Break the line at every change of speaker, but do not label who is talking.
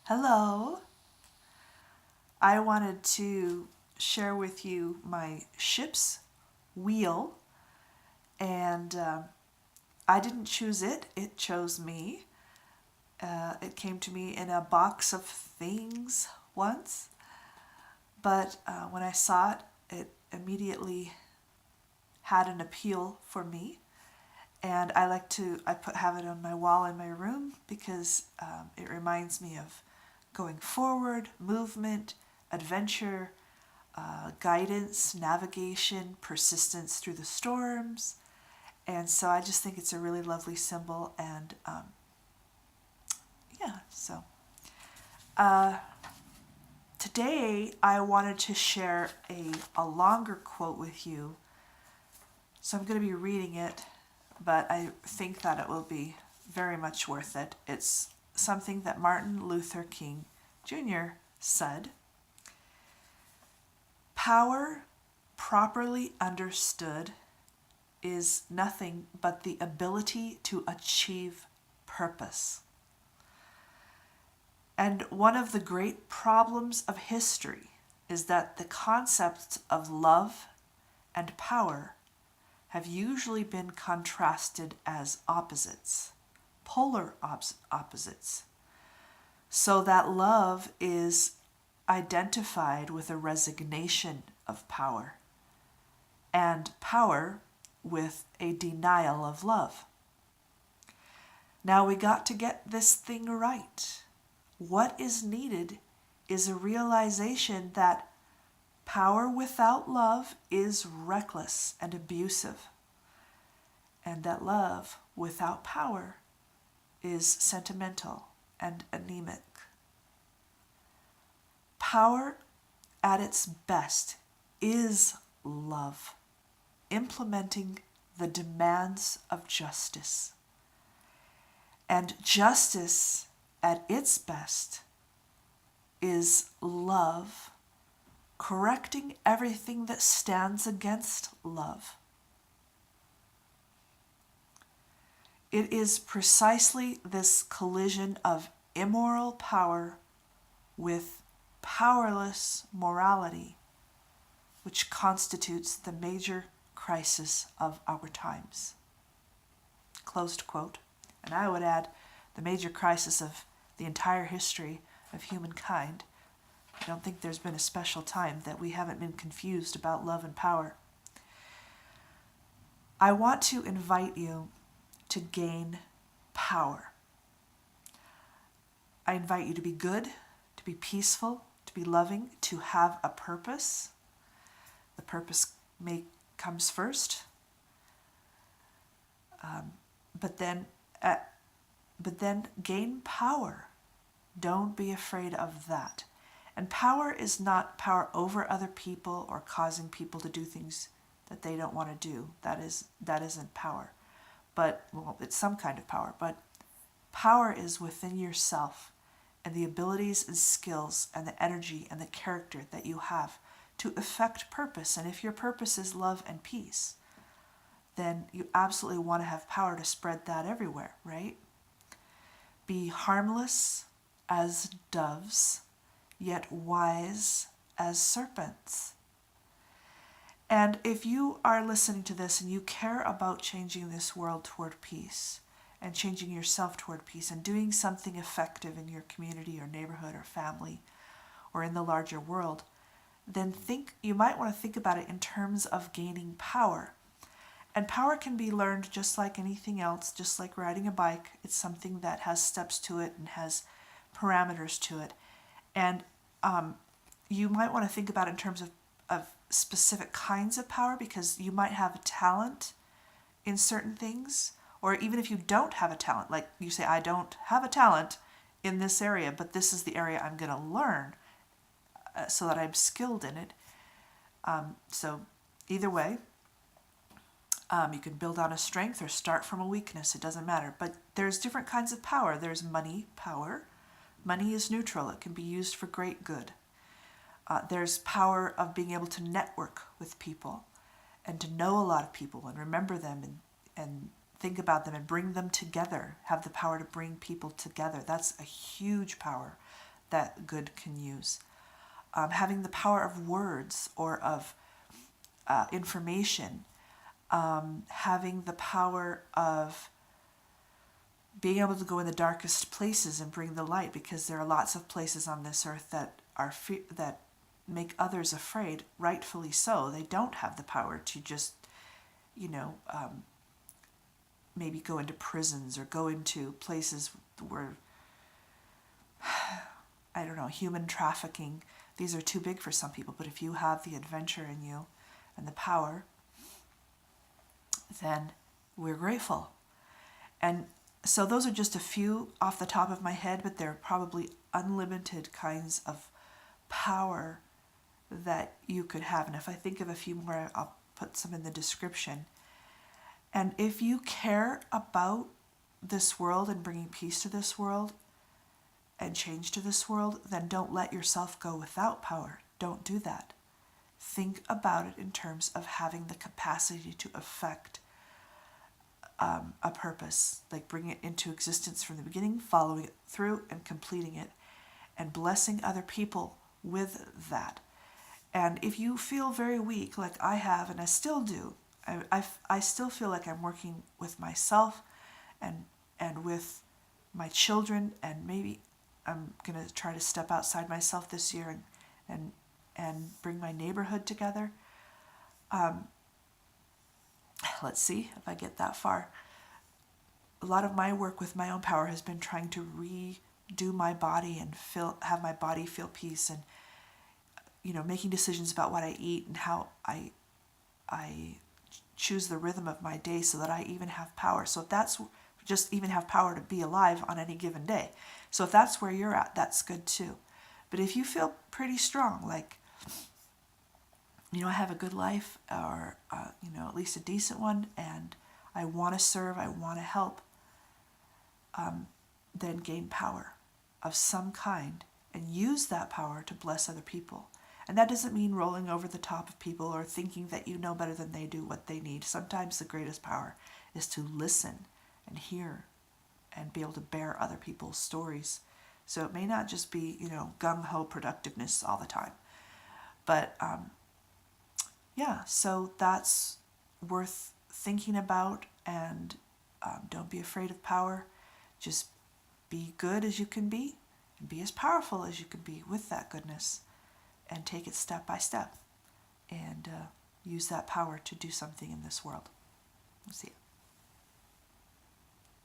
Hello. I wanted to share with you my ship's wheel, and I didn't choose it, it chose me. It came to me in a box of things once, but when I saw it, it immediately had an appeal for me. And have it on my wall in my room because it reminds me of going forward, movement, adventure, guidance, navigation, persistence through the storms. And so I just think it's a really lovely symbol. And today I wanted to share a longer quote with you. So I'm going to be reading it, but I think that it will be very much worth it. It's something that Martin Luther King Jr. said. Power, properly understood, is nothing but the ability to achieve purpose. And one of the great problems of history is that the concepts of love and power have usually been contrasted as opposites, polar opposites, so that love is identified with a resignation of power, and power with a denial of love. Now we got to get this thing right. What is needed is a realization that power without love is reckless and abusive, and that love without power is sentimental and anemic. Power at its best is love, implementing the demands of justice. And justice at its best is love, correcting everything that stands against love. It is precisely this collision of immoral power with powerless morality which constitutes the major crisis of our times. Closed quote. And I would add the major crisis of the entire history of humankind. I don't think there's been a special time that we haven't been confused about love and power. I want to invite you to gain power. I invite you to be good, to be peaceful, to be loving, to have a purpose. The purpose comes first, but then gain power. Don't be afraid of that. And power is not power over other people or causing people to do things that they don't want to do. That isn't power. But, well, it's some kind of power. But power is within yourself and the abilities and skills and the energy and the character that you have to effect purpose. And if your purpose is love and peace, then you absolutely want to have power to spread that everywhere, right? Be harmless as doves, yet wise as serpents. And if you are listening to this and you care about changing this world toward peace and changing yourself toward peace and doing something effective in your community or neighborhood or family or in the larger world, then you might want to think about it in terms of gaining power. And power can be learned just like anything else, just like riding a bike. It's something that has steps to it and has parameters to it. And you might want to think about it in terms of specific kinds of power, because you might have a talent in certain things, or even if you don't have a talent, like you say, I don't have a talent in this area, but this is the area I'm going to learn so that I'm skilled in it. So either way, you can build on a strength or start from a weakness. It doesn't matter. But there's different kinds of power. There's money power. Money is neutral. It can be used for great good. There's power of being able to network with people and to know a lot of people and remember them and think about them and bring them together. Have the power to bring people together. That's a huge power that good can use. Having the power of words or of information, having the power of being able to go in the darkest places and bring the light, because there are lots of places on this earth that that make others afraid, rightfully so. They don't have the power to just, maybe go into prisons or go into places where, I don't know, human trafficking. These are too big for some people, but if you have the adventure in you and the power, then we're grateful. And so those are just a few off the top of my head, but there are probably unlimited kinds of power that you could have. And if I think of a few more, I'll put some in the description. And if you care about this world and bringing peace to this world and change to this world, then don't let yourself go without power. Don't do that. Think about it in terms of having the capacity to affect a purpose, like bringing it into existence from the beginning, following it through and completing it, and blessing other people with that. And if you feel very weak, like I have, and I still do, I still feel like I'm working with myself and with my children, and maybe I'm going to try to step outside myself this year and bring my neighborhood together. Let's see if I get that far. A lot of my work with my own power has been trying to redo my body and have my body feel peace, and making decisions about what I eat and how I choose the rhythm of my day so that I even have power. So if that's just even have power to be alive on any given day. So if that's where you're at, that's good too. But if you feel pretty strong, like, I have a good life, or, at least a decent one, and I want to serve, I want to help, then gain power of some kind and use that power to bless other people. And that doesn't mean rolling over the top of people or thinking that you know better than they do what they need. Sometimes the greatest power is to listen and hear and be able to bear other people's stories. So it may not just be, gung-ho productiveness all the time. But, so that's worth thinking about. And don't be afraid of power. Just be good as you can be and be as powerful as you can be with that goodness. And take it step by step and use that power to do something in this world. We'll see you.